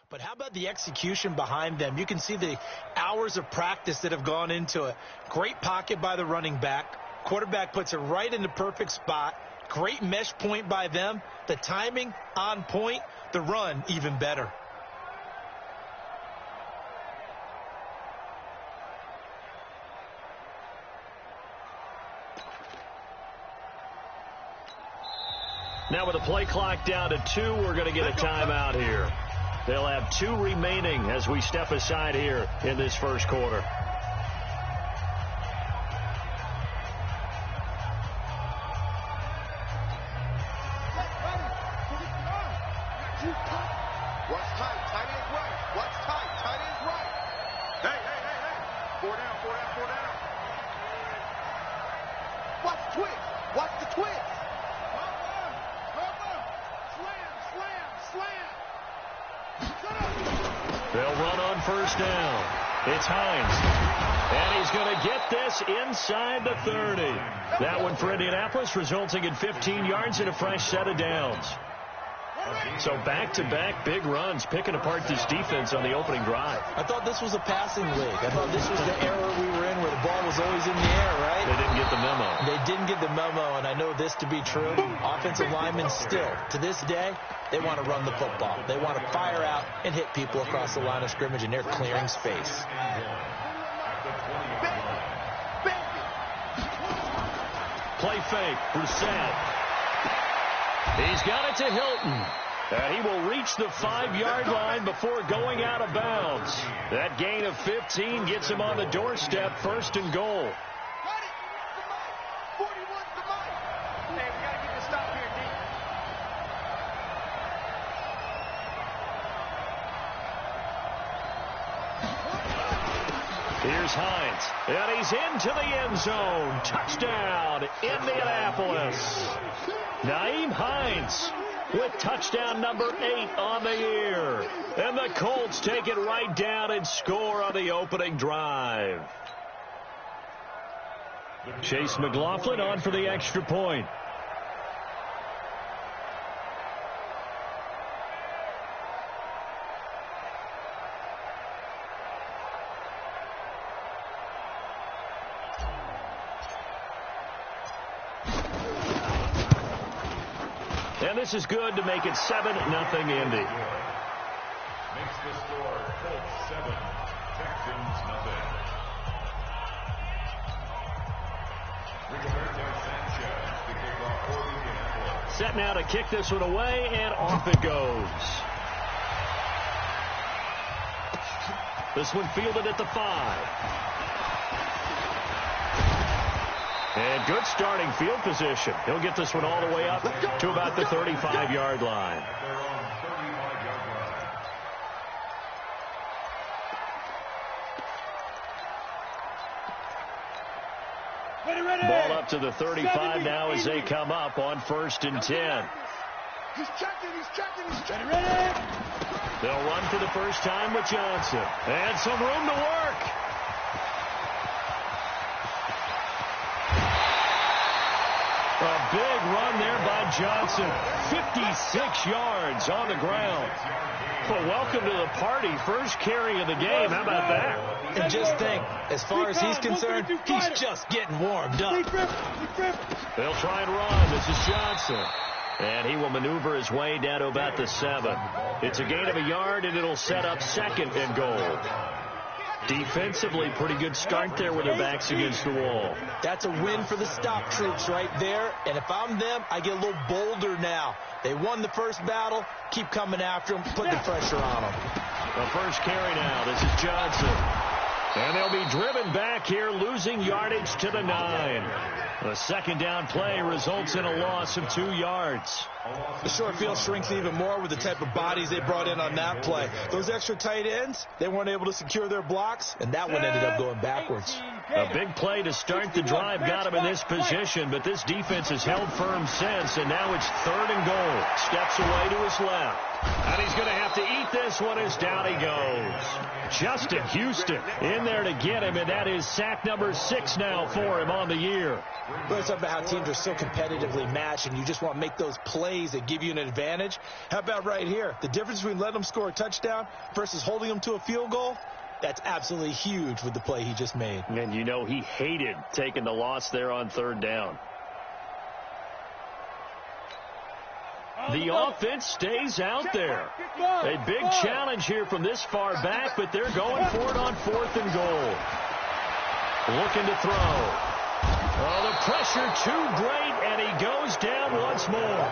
But how about the execution behind them? You can see the hours of practice that have gone into it. Great pocket by the running back. Quarterback puts it right in the perfect spot. Great mesh point by them. The timing on point. The run even better. Now with the play clock down to 2, we're going to get a timeout here. They'll have 2 remaining as we step aside here in this first quarter. It's Hines, and he's going to get this inside the 30. That one for Indianapolis, resulting in 15 yards and a fresh set of downs. So back-to-back big runs, picking apart this defense on the opening drive. I thought this was a passing league. I thought this was the era we were in where the ball was always in the air, right? They didn't get the memo. They didn't get the memo, and I know this to be true. Offensive linemen still, to this day, they want to run the football. They want to fire out and hit people across the line of scrimmage, and they're clearing space. Play fake, Brissett. He's got it to Hilton. And he will reach the 5-yard line before going out of bounds. That gain of 15 gets him on the doorstep, 1st and goal. Here's Hines, and he's into the end zone. Touchdown, Indianapolis. Nyheim Hines with touchdown number 8 on the year. And the Colts take it right down and score on the opening drive. Chase McLaughlin on for the extra point. And this is good to make it 7-0 Indy. Makes the score Colts 7, Texans 0. Set now to kick this one away, and off it goes. This one fielded at the 5. And good starting field position. He'll get this one all the way up to about the 35-yard line. Ball up to the 35 now as they come up on 1st and 10. He's checking. Ready. They'll run for the first time with Johnson. And some room to work. A big run there by Johnson. 56 yards on the ground. Well, welcome to the party. First carry of the game. How about that? And just think, as far as he's concerned, he's just getting warmed up. They'll try and run. This is Johnson. And he will maneuver his way down to about the 7. It's a gain of a yard, and it'll set up 2nd and goal. Defensively, pretty good start there with their backs against the wall. That's a win for the stop troops right there. And if I'm them, I get a little bolder now. They won the first battle. Keep coming after them. Put the pressure on them. The first carry now. This is Johnson. And they'll be driven back here, losing yardage to the 9. The 2nd down play results in a loss of 2 yards. The short field shrinks even more with the type of bodies they brought in on that play. Those extra tight ends, they weren't able to secure their blocks, and that one ended up going backwards. A big play to start the drive got him in this position, but this defense has held firm since, and now it's 3rd and goal. Steps away to his left. And he's going to have to eat this one as down he goes. Justin Houston in there to get him, and that is sack number 6 now for him on the year. Well, it's about how teams are so competitively matched, and you just want to make those plays that give you an advantage. How about right here? The difference between letting them score a touchdown versus holding them to a field goal, that's absolutely huge with the play he just made. And you know he hated taking the loss there on 3rd down. The offense stays out there. A big challenge here from this far back, but they're going for it on 4th and goal. Looking to throw. Oh, the pressure too great, and he goes down once more.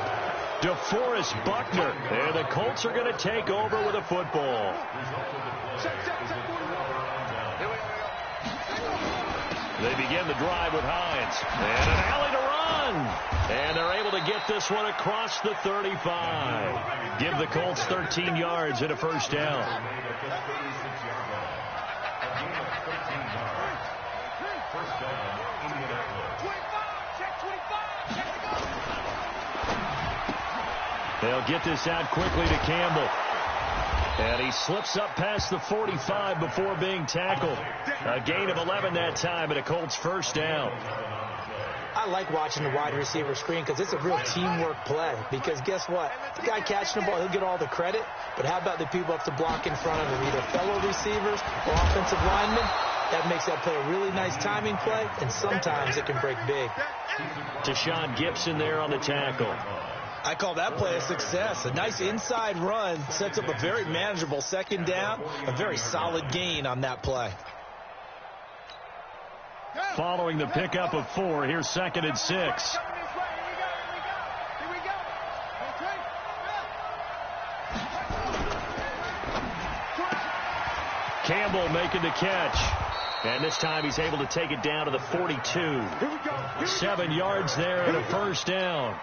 DeForest Buckner. And the Colts are going to take over with a football. They begin the drive with Hines. And an alley to run. And they're able to get this one across the 35. Give the Colts 13 yards and a 1st down. They'll get this out quickly to Campbell. And he slips up past the 45 before being tackled. A gain of 11 that time and a Colts 1st down. I like watching the wide receiver screen because it's a real teamwork play. Because guess what? The guy catching the ball, he'll get all the credit. But how about the people up to block in front of him, either fellow receivers or offensive linemen? That makes that play a really nice timing play, and sometimes it can break big. Deshaun Gibson there on the tackle. I call that play a success. A nice inside run sets up a very manageable 2nd down. A very solid gain on that play. Following the pickup of 4, here's 2nd and 6. Campbell making the catch. And this time he's able to take it down to the 42. 7 yards there and a 1st down.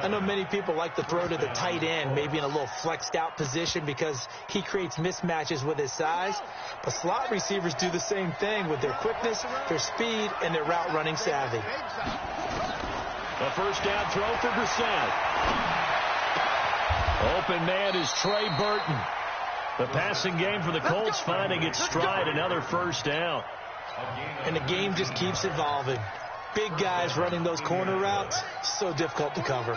I know many people like to throw to the tight end, maybe in a little flexed out position because he creates mismatches with his size. But slot receivers do the same thing with their quickness, their speed, and their route running savvy. A 1st down throw for Brissett. Open man is Trey Burton. The passing game for the Colts finding its stride, another 1st down. And the game just keeps evolving. Big guys running those corner routes, so difficult to cover.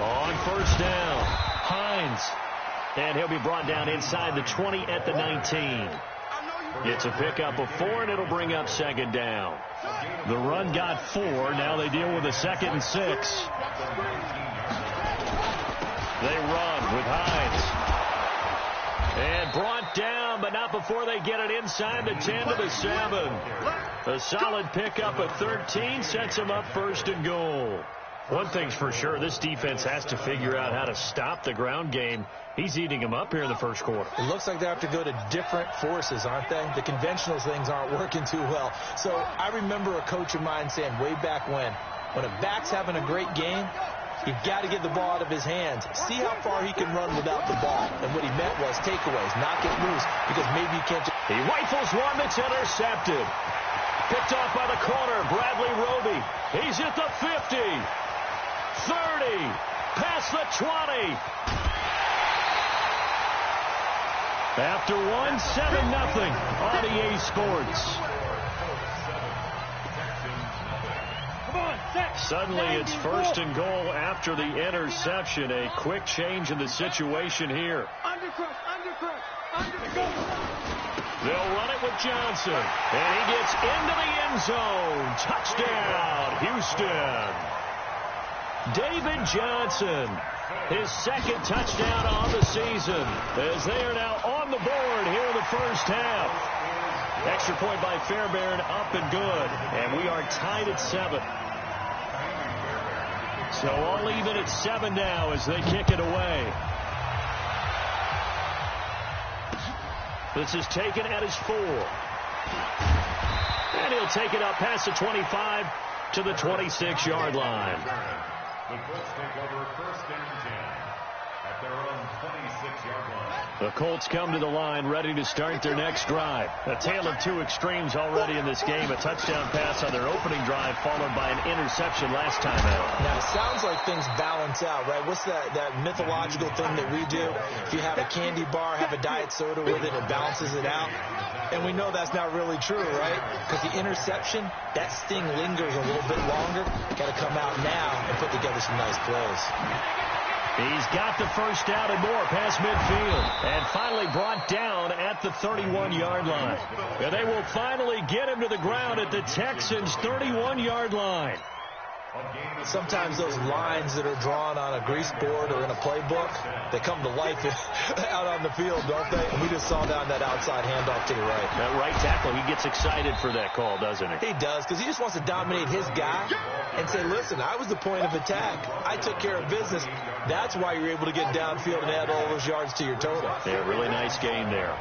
On 1st down, Hines. And he'll be brought down inside the 20 at the 19. It's a pickup of 4, and it'll bring up 2nd down. The run got 4. Now they deal with a 2nd and 6. They run with Hines. And brought down, but not before they get it inside the 10 to the 7. A solid pickup at 13 sets them up 1st and goal. One thing's for sure, this defense has to figure out how to stop the ground game. He's eating them up here in the 1st quarter. It looks like they have to go to different forces, aren't they? The conventional things aren't working too well. So I remember a coach of mine saying way back when a back's having a great game, you've got to get the ball out of his hands. See how far he can run without the ball. And what he meant was takeaways, knock it loose, because maybe you can't just... He rifles one that's intercepted. Picked off by the corner, Bradley Roby. He's at the 50, 30, past the 20. After 1, 7-0 on EA Sports. Suddenly it's 1st and goal after the interception. A quick change in the situation here. They'll run it with Johnson. And he gets into the end zone. Touchdown, Houston. David Johnson, his 2nd touchdown on the season, as they are now on the board here in the 1st half. Extra point by Fairbairn, up and good. And we are tied at 7. So all even at 7 now as they kick it away. This is taken at his 4. And he'll take it up past the 25 to the 26-yard line. The Colts take over 1st and 10. at their own 26-yard line. The Colts come to the line ready to start their next drive. A tale of two extremes already in this game. A touchdown pass on their opening drive followed by an interception last time out. Now, it sounds like things balance out, right? What's that mythological thing that we do? If you have a candy bar, have a diet soda with it, it balances it out. And we know that's not really true, right? Because the interception, that sting lingers a little bit longer. Got to come out now and put together some nice plays. He's got the first down and more past midfield. And finally brought down at the 31-yard line. And they will finally get him to the ground at the Texans' 31-yard line. Sometimes those lines that are drawn on a grease board or in a playbook, they come to life out on the field, don't they? And we just saw down that outside handoff to the right. That right tackle, he gets excited for that call, doesn't he? He does, because he just wants to dominate his guy and say, listen, I was the point of attack. I took care of business. That's why you're able to get downfield and add all those yards to your total. Yeah, really nice game there.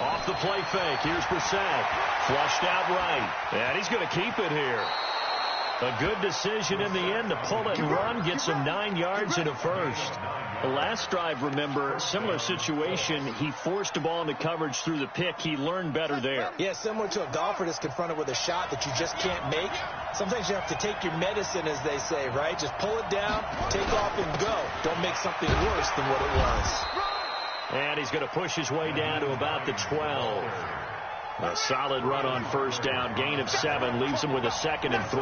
Off the play fake. Here's Brissett. Flushed out right. And he's going to keep it here. A good decision in the end to pull it and run. Get some 9 yards and a first. The last drive, remember, similar situation. He forced the ball into coverage through the pick. He learned better there. Yeah, similar to a golfer that's confronted with a shot that you just can't make. Sometimes you have to take your medicine, as they say, right? Just pull it down, take off, and go. Don't make something worse than what it was. And he's going to push his way down to about the 12. A solid run on first down. Gain of 7 leaves him with a 2nd and 3.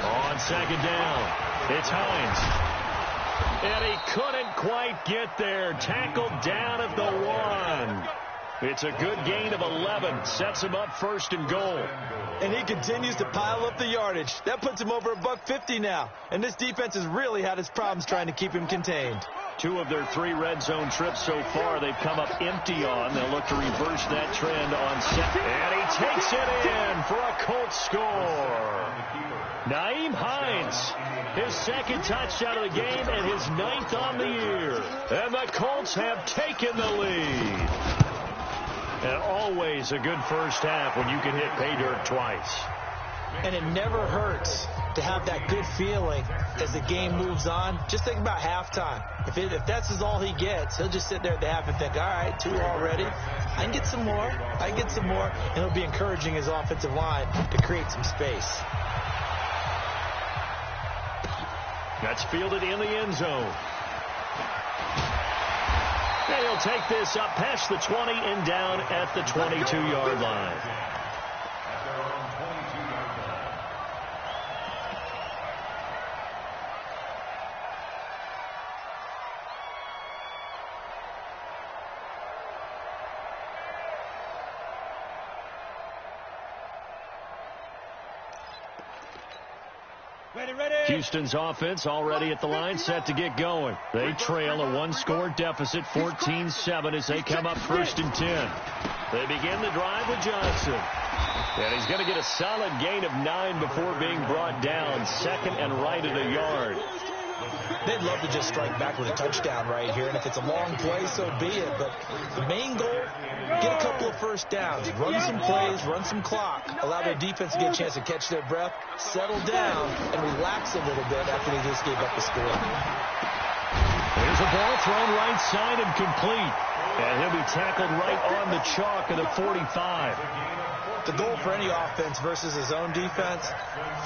On second down, it's Hines. And he couldn't quite get there. Tackled down at the 1. It's a good gain of 11. Sets him up 1st and goal. And he continues to pile up the yardage. That puts him over $150 now. And this defense has really had its problems trying to keep him contained. 2 of their 3 red zone trips so far they've come up empty on. They'll look to reverse that trend on second. And he takes it in for a Colts score. Nyheim Hines, his 2nd touchdown of the game and his 9th on the year. And the Colts have taken the lead. And always a good first half when you can hit pay dirt twice. And it never hurts to have that good feeling as the game moves on. Just think about halftime. If that's all he gets, he'll just sit there at the half and think, all right, 2 already. I can get some more. I can get some more. And he'll be encouraging his offensive line to create some space. That's fielded in the end zone. And he'll take this up past the 20 and down at the 22-yard line. Houston's offense already at the line, set to get going. They trail a 1-score deficit, 14-7, as they come up 1st and 10. They begin the drive with Johnson. And he's going to get a solid gain of 9 before being brought down. 2nd and right at a yard. They'd love to just strike back with a touchdown right here. And if it's a long play, so be it. But the main goal, get a couple of first downs. Run some plays, run some clock. Allow their defense to get a chance to catch their breath, settle down, and relax a little bit after they just gave up the score. There's a ball thrown right side and complete. And he'll be tackled right on the chalk at the 45. The goal for any offense versus his own defense,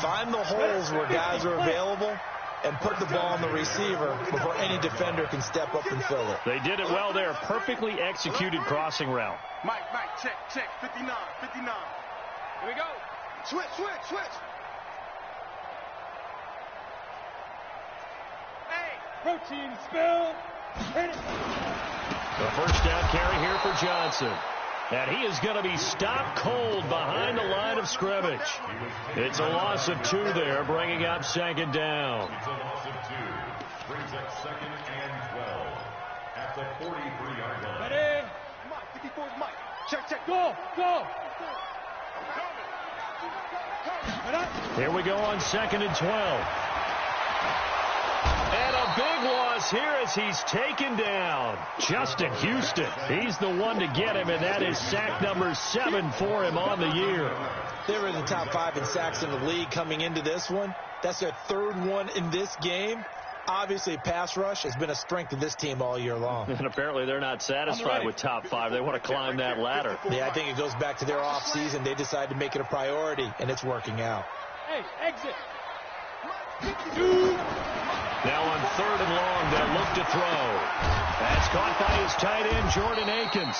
find the holes where guys are available and put the ball on the receiver before any defender can step up and fill it. They did it well there. Perfectly executed crossing route. Mike, check. 59. Here we go. Switch. Hey, protein spill. Hit it. The first down carry here for Johnson. And he is going to be stopped cold behind the line of scrimmage. It's a loss of 2 there, bringing up 2nd down. It's a loss of 2. Brings up 2nd and 12 at the 43-yard line. Ready? Mike, 54 is Mike. Check. Go. Here we go on 2nd and 12. And a big loss is here as he's taken down. Justin Houston, he's the one to get him, and that is sack number 7 for him on the year. They were in the top 5 in sacks in the league coming into this one. That's their 3rd one in this game. Obviously, pass rush has been a strength of this team all year long. And apparently they're not satisfied with top 5. They want to climb that ladder. Yeah, I think it goes back to their offseason. They decided to make it a priority, and it's working out. Hey, exit. Now on 3rd and long, they'll look to throw. That's caught by his tight end, Jordan Akins.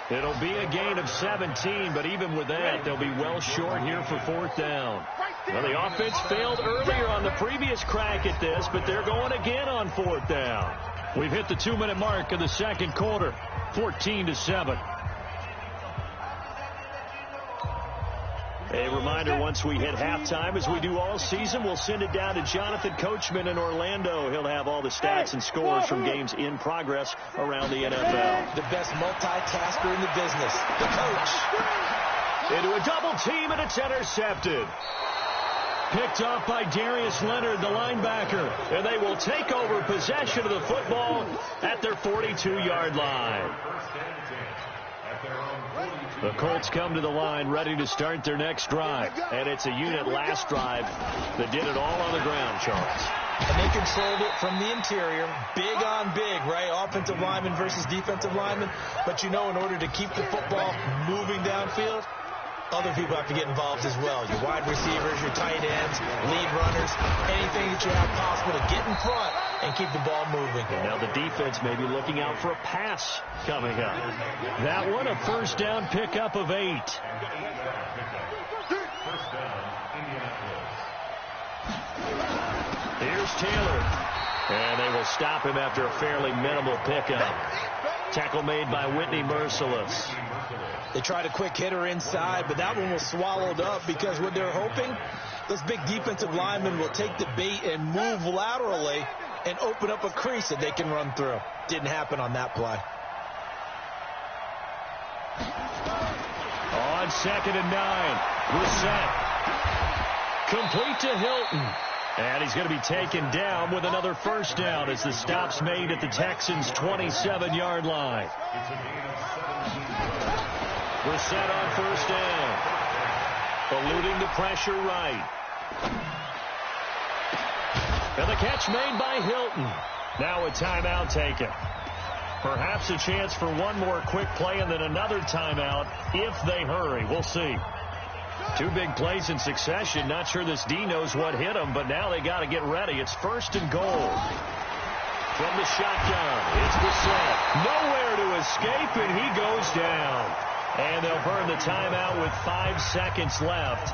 It'll be a gain of 17, but even with that, they'll be well short here for 4th down. Well, the offense failed earlier on the previous crack at this, but they're going again on 4th down. We've hit the 2-minute mark of the 2nd quarter, 14-7. A reminder, once we hit halftime, as we do all season, we'll send it down to Jonathan Coachman in Orlando. He'll have all the stats and scores from games in progress around the NFL. The best multitasker in the business, the coach. Into a double team, and it's intercepted. Picked off by Darius Leonard, the linebacker, and they will take over possession of the football at their 42-yard line. The Colts come to the line ready to start their next drive, and it's a unit last drive that did it all on the ground, Charles. And they controlled it from the interior, big on big, right? Offensive lineman versus defensive lineman. But you know, in order to keep the football moving downfield, other people have to get involved as well. Your wide receivers, your tight ends, lead runners, anything that you have possible to get in front and keep the ball moving. Now the defense may be looking out for a pass coming up. That one, a 1st down pickup of 8. Here's Taylor. And they will stop him after a fairly minimal pickup. Tackle made by Whitney Merciless. They tried a quick hitter inside, but that one was swallowed up because what they're hoping, those big defensive linemen will take the bait and move laterally and open up a crease that they can run through. Didn't happen on that play. On 2nd and 9, Brissett. Complete to Hilton. And he's going to be taken down with another 1st down as the stop's made at the Texans' 27-yard line. Brissett on 1st down. Eluding the pressure right. And the catch made by Hilton. Now a timeout taken. Perhaps a chance for one more quick play and then another timeout if they hurry. We'll see. 2 big plays in succession. Not sure this D knows what hit them, but now they got to get ready. It's 1st and goal. From the shotgun, it's Brissett. Nowhere to escape, and he goes down. And they'll burn the timeout with 5 seconds left.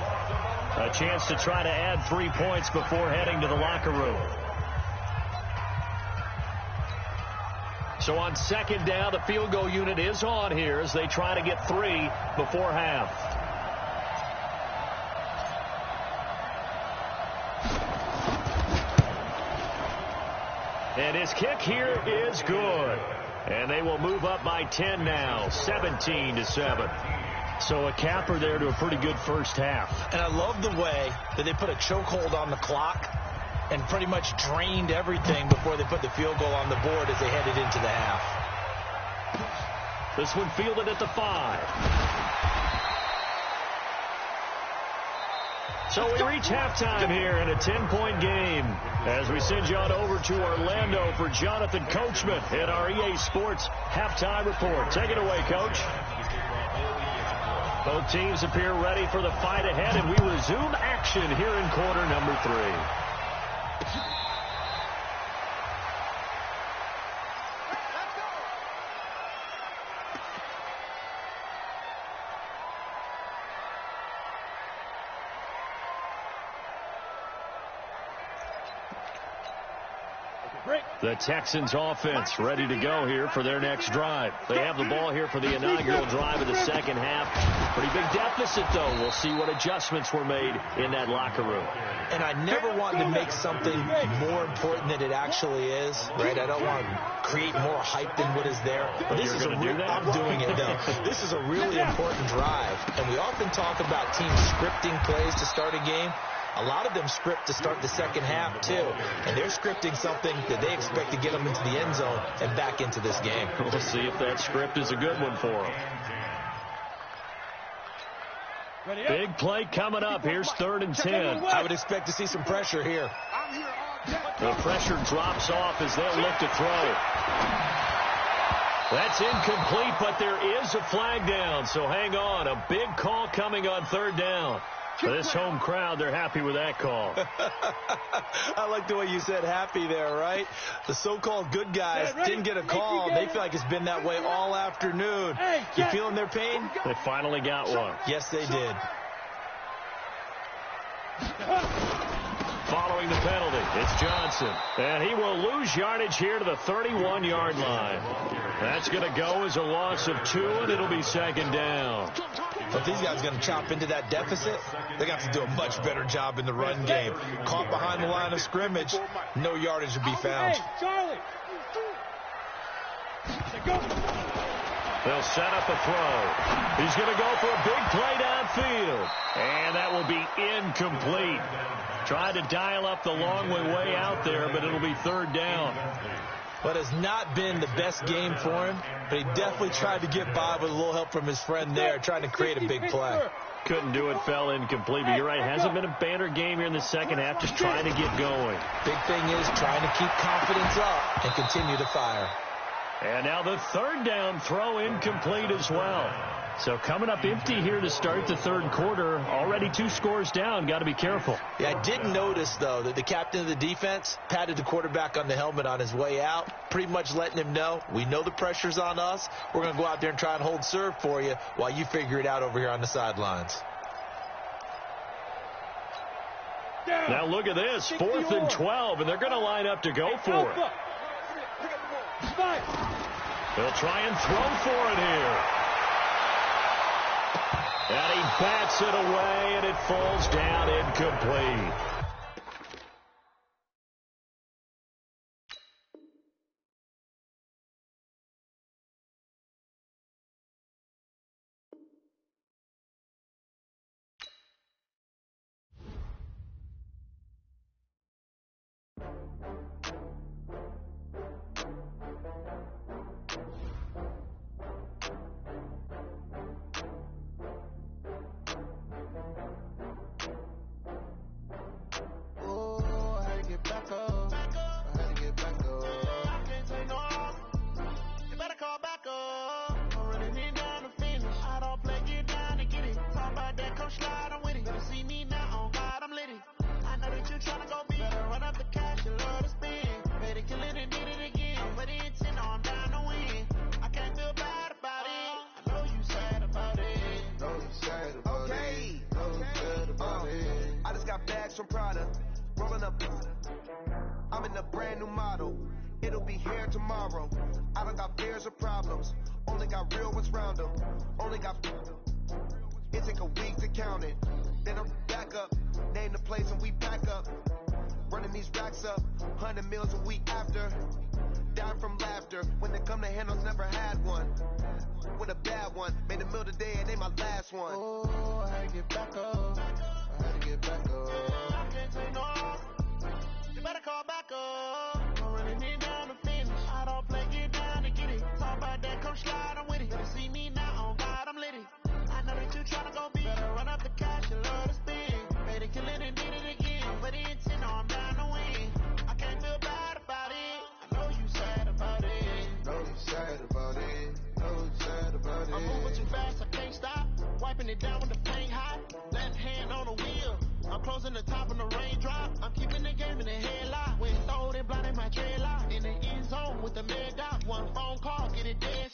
A chance to try to add 3 points before heading to the locker room. So on 2nd down, the field goal unit is on here as they try to get 3 before half. And his kick here is good. And they will move up by 10 now, 17-7. So a capper there to a pretty good 1st half. And I love the way that they put a chokehold on the clock and pretty much drained everything before they put the field goal on the board as they headed into the half. This one fielded at the 5. So we reach halftime here in a 10-point game as we send you on over to Orlando for Jonathan Coachman in our EA Sports halftime report. Take it away, Coach. Both teams appear ready for the fight ahead, and we resume action here in quarter number 3. The Texans offense ready to go here for their next drive. They have the ball here for the inaugural drive of the 2nd half. Pretty big deficit, though. We'll see what adjustments were made in that locker room. And I never want to make something more important than it actually is, right? I don't want to create more hype than what is there. But this is I'm doing it, though. This is a really important drive. And we often talk about teams scripting plays to start a game. A lot of them script to start the second half, too. And they're scripting something that they expect to get them into the end zone and back into this game. We'll see if that script is a good one for them. Big play coming up. Here's 3rd and 10. I would expect to see some pressure here. The pressure drops off as they'll look to throw. That's incomplete, but there is a flag down, so hang on. A big call coming on 3rd down. This home crowd, they're happy with that call. I like the way you said happy there, right? The so-called good guys didn't get a call. They feel like it's been that way all afternoon. You feeling their pain? They finally got one. Yes, they did. Following the penalty, it's Johnson. And he will lose yardage here to the 31-yard line. That's going to go as a loss of 2, and it'll be 2nd down. But these guys are going to chop into that deficit. They're going to have to do a much better job in the run game. Caught behind the line of scrimmage, no yardage to be found. They'll set up a throw. He's going to go for a big play downfield. And that will be incomplete. Tried to dial up the long way out there, but it'll be 3rd down. But it's not been the best game for him, but he definitely tried to get by with a little help from his friend there, trying to create a big play. Couldn't do it, fell incomplete. But you're right, hasn't been a banner game here in the second half, just trying to get going. Big thing is trying to keep confidence up and continue to fire. And now the 3rd down throw incomplete as well. So coming up empty here to start the 3rd quarter. Already 2 scores down. Got to be careful. Yeah, I did notice, though, that the captain of the defense patted the quarterback on the helmet on his way out, pretty much letting him know, we know the pressure's on us. We're going to go out there and try and hold serve for you while you figure it out over here on the sidelines. Now look at this. 4th and 12, and they're going to line up to go for it. They'll try and throw for it here. And he bats it away, and it falls down incomplete. I'm in a brand new model. It'll be here tomorrow. I don't got fears or problems. Only got real ones round them. Only got. It take a week to count it. Then I'm back up. Name the place and we back up. Running these racks up. 100 meals a week after. Dying from laughter. When they come to handles, never had one. With a bad one. Made a meal today and they my last one. Oh, I had to get back up. I had to get back up. I can't take no. You better call back up. I'm running it down to finish. I don't play, get down to get it. Talk about that, come slide, I'm with it. Better see me now, on God, I'm lit it. I know that you tryna go big. Better run up the cash, you love to spin. Made it, kill it, and did it again. But the intent, I'm down to win. I can't feel bad about it. I know you sad about it. Know you sad about it. Know you sad about it. I'm moving too fast, I can't stop. Wiping it down with the paint hot. Left hand on the wheel. I'm closing the top of the raindrop. I'm keeping the game in the headlock. When throwed and blinded my dreadlock. In the end zone with the mad dot. One phone call, get it dead